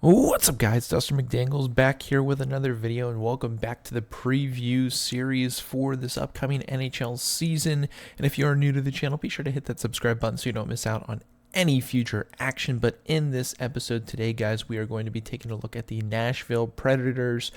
What's up, guys? Dustin McDaniels back here with another video, and welcome back to the preview series for this upcoming NHL season. And if you are new to the channel, be sure to hit that subscribe button so you don't miss out on any future action. But in this episode today, guys, we are going to be taking a look at the Nashville Predators,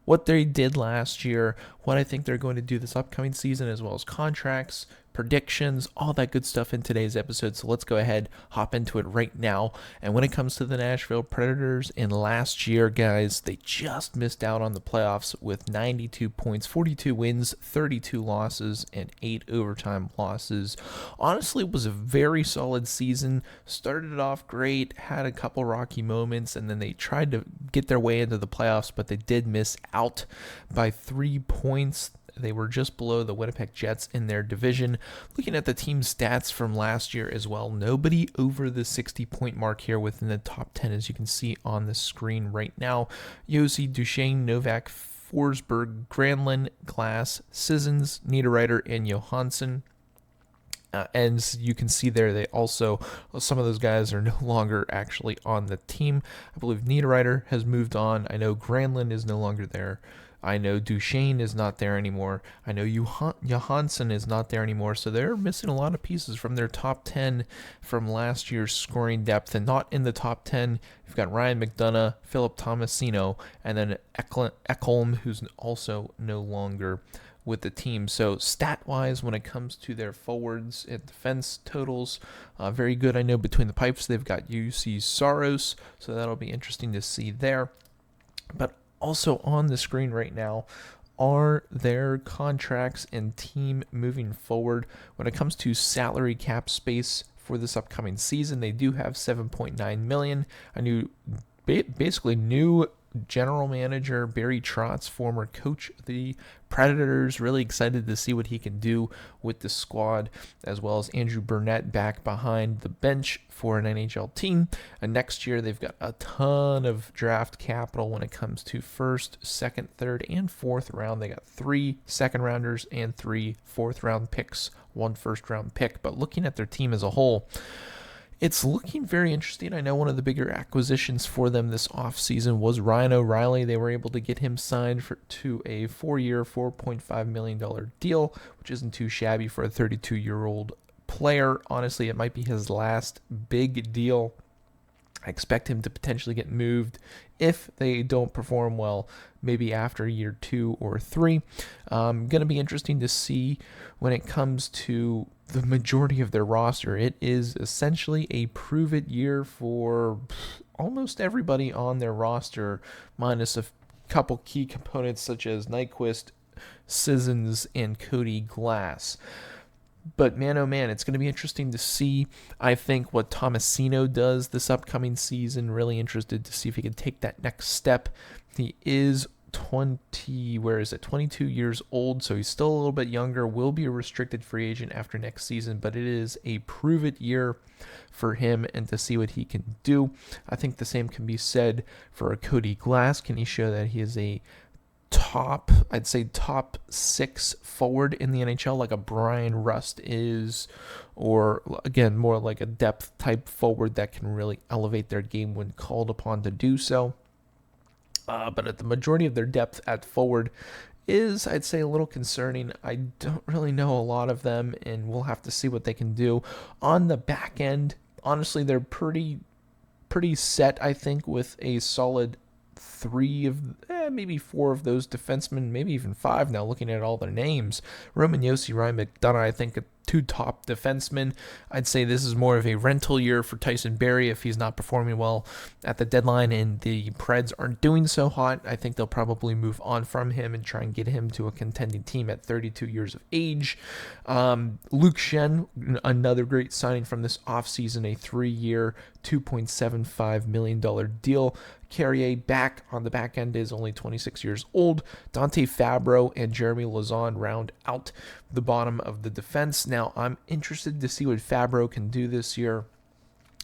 what they did last year, what I think they're going to do this upcoming season, as well as contracts, predictions, all that good stuff in today's episode. So let's go ahead, hop into it right now. And when it comes to the Nashville Predators, in last year, guys, they just missed out on the playoffs with 92 points, 42 wins, 32 losses, and 8 overtime losses. Honestly, it was a very solid season. Started it off great, had a couple rocky moments, and then they tried to get their way into the playoffs, but they did miss out by 3 points. They were just below the Winnipeg Jets in their division. Looking at the team's stats from last year as well, nobody over the 60-point mark here within the top 10, as you can see on the screen right now. Yossi, Duchesne, Novak, Forsberg, Granlund, Glass, Sissons, Niederreiter, and Johansson. And you can see there, they also, some of those guys are no longer actually on the team. I believe Niederreiter has moved on. I know Granlund is no longer there. I know Duchesne is not there anymore. I know Johansson is not there anymore. So they're missing a lot of pieces from their top 10 from last year's scoring depth. And not in the top 10, you've got Ryan McDonough, Philip Tomasino, and then Ekholm, who's also no longer with the team. So stat-wise, when it comes to their forwards and defense totals, very good. I know between the pipes, they've got UC Saros, so that'll be interesting to see there. But also on the screen right now are their contracts and team moving forward. When it comes to salary cap space for this upcoming season, they do have $7.9 million. Basically new general manager Barry Trotz, former coach of the Predators, really excited to see what he can do with the squad, as well as Andrew Burnett back behind the bench for an NHL team. And next year they've got a ton of draft capital when it comes to first, second, third, and fourth round. They got 3 second rounders and 3 fourth round picks, 1 first round pick. But looking at their team as a whole, it's looking very interesting. I know one of the bigger acquisitions for them this offseason was Ryan O'Reilly. They were able to get him signed to a 4-year, $4.5 million deal, which isn't too shabby for a 32-year-old player. Honestly, it might be his last big deal. I expect him to potentially get moved if they don't perform well, maybe after year 2 or 3. Going to be interesting to see when it comes to the majority of their roster. It is essentially a prove-it year for almost everybody on their roster, minus a couple key components such as Nyquist, Sissons, and Cody Glass. But man, oh man, it's going to be interesting to see, I think, what Tomasino does this upcoming season. Really interested to see if he can take that next step. He is 22 years old, so he's still a little bit younger, will be a restricted free agent after next season, but it is a prove-it year for him and to see what he can do. I think the same can be said for a Cody Glass. Can he show that he is a top 6 forward in the NHL, like a Brian Rust is, or again, more like a depth type forward that can really elevate their game when called upon to do so. But at the majority of their depth at forward is, I'd say, a little concerning. I don't really know a lot of them, and we'll have to see what they can do. On the back end, honestly, they're pretty set, I think, with a solid 3 of maybe 4 of those defensemen, maybe even 5 now looking at all their names. Roman Josi, Ryan McDonough, I think 2 top defensemen. I'd say this is more of a rental year for Tyson Barrie if he's not performing well at the deadline and the Preds aren't doing so hot. I think they'll probably move on from him and try and get him to a contending team at 32 years of age. Luke Schenn, another great signing from this offseason, a 3-year, $2.75 million deal. Carrier back on the back end is only 26 years old. Dante Fabro and Jeremy Lauzon round out the bottom of the defense. Now, I'm interested to see what Fabro can do this year.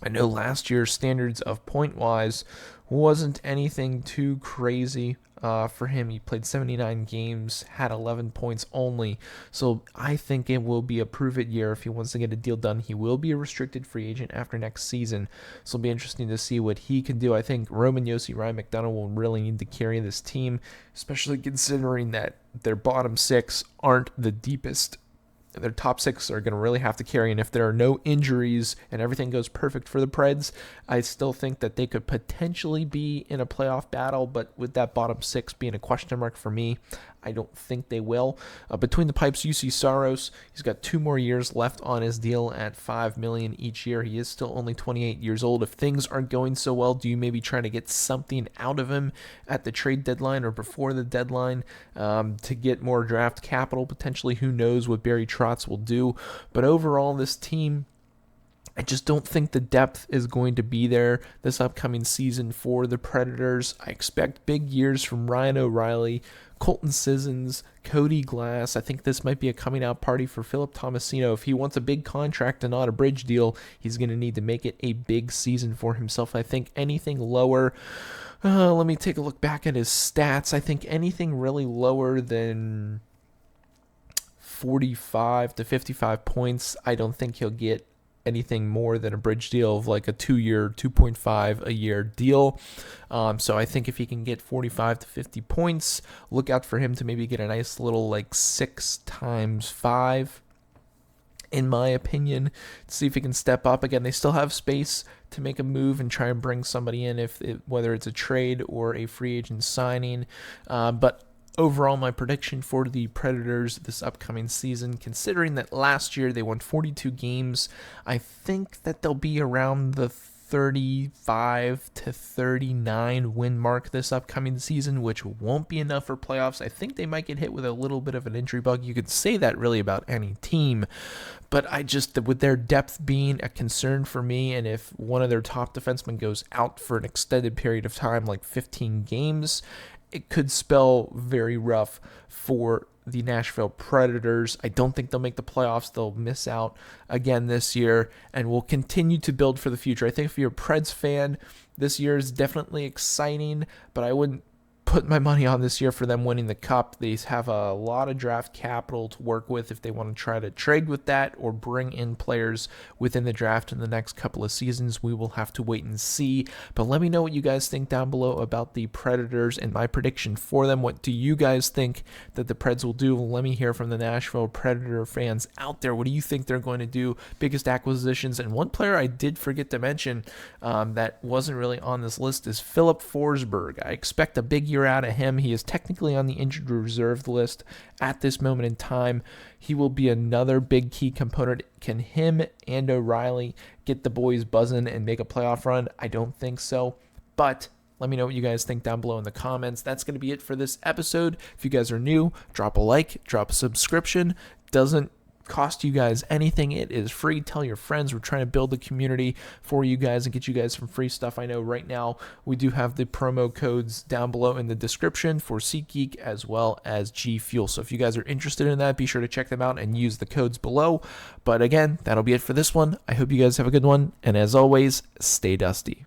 I know last year's standards of point-wise wasn't anything too crazy for him. He played 79 games, had 11 points only. So I think it will be a prove-it year if he wants to get a deal done. He will be a restricted free agent after next season. So it'll be interesting to see what he can do. I think Roman Josi, Ryan McDonough will really need to carry this team, especially considering that their bottom six aren't the deepest. Their top six are going to really have to carry, and if there are no injuries and everything goes perfect for the Preds, I still think that they could potentially be in a playoff battle, but with that bottom six being a question mark for me, I don't think they will. Between the pipes, UC Saros, he's got 2 more years left on his deal at $5 million each year. He is still only 28 years old. If things aren't going so well, do you maybe try to get something out of him at the trade deadline or before the deadline to get more draft capital? Potentially, who knows what Barry Trotz will do. But overall, this team, I just don't think the depth is going to be there this upcoming season for the Predators. I expect big years from Ryan O'Reilly, Colton Sissons, Cody Glass. I think this might be a coming out party for Philip Tomasino. If he wants a big contract and not a bridge deal, he's going to need to make it a big season for himself. I think anything lower, let me take a look back at his stats. I think anything really lower than 45 to 55 points, I don't think he'll get anything more than a bridge deal of like a 2-year, 2.5 a year deal. So I think if he can get 45 to 50 points, look out for him to maybe get a nice little like 6 times 5, in my opinion, to see if he can step up. Again, they still have space to make a move and try and bring somebody in, whether it's a trade or a free agent signing. But overall, my prediction for the Predators this upcoming season, considering that last year they won 42 games, I think that they'll be around the 35 to 39 win mark this upcoming season, which won't be enough for playoffs. I think they might get hit with a little bit of an injury bug. You could say that really about any team, but with their depth being a concern for me, and if one of their top defensemen goes out for an extended period of time, like 15 games, it could spell very rough for the Nashville Predators. I don't think they'll make the playoffs. They'll miss out again this year, and will continue to build for the future. I think if you're a Preds fan, this year is definitely exciting, but I wouldn't put my money on this year for them winning the cup. They have a lot of draft capital to work with if they want to try to trade with that or bring in players within the draft in the next couple of seasons. We will have to wait and see. But let me know what you guys think down below about the Predators and my prediction for them. What do you guys think that the Preds will do? Let me hear from the Nashville Predator fans out there. What do you think they're going to do? Biggest acquisitions. And one player I did forget to mention that wasn't really on this list is Philip Forsberg. I expect a big year out of him. He is technically on the injured reserve list at this moment in time. He will be another big key component. Can him and O'Reilly get the boys buzzing and make a playoff run? I don't think so, but let me know what you guys think down below in the comments. That's going to be it for this episode. If you guys are new, drop a like, drop a subscription. Doesn't cost you guys anything. It is free. Tell your friends. We're trying to build a community for you guys and get you guys some free stuff. I know right now we do have the promo codes down below in the description for SeatGeek as well as GFUEL. So if you guys are interested in that, be sure to check them out and use the codes below. But again, that'll be it for this one. I hope you guys have a good one. And as always, stay dusty.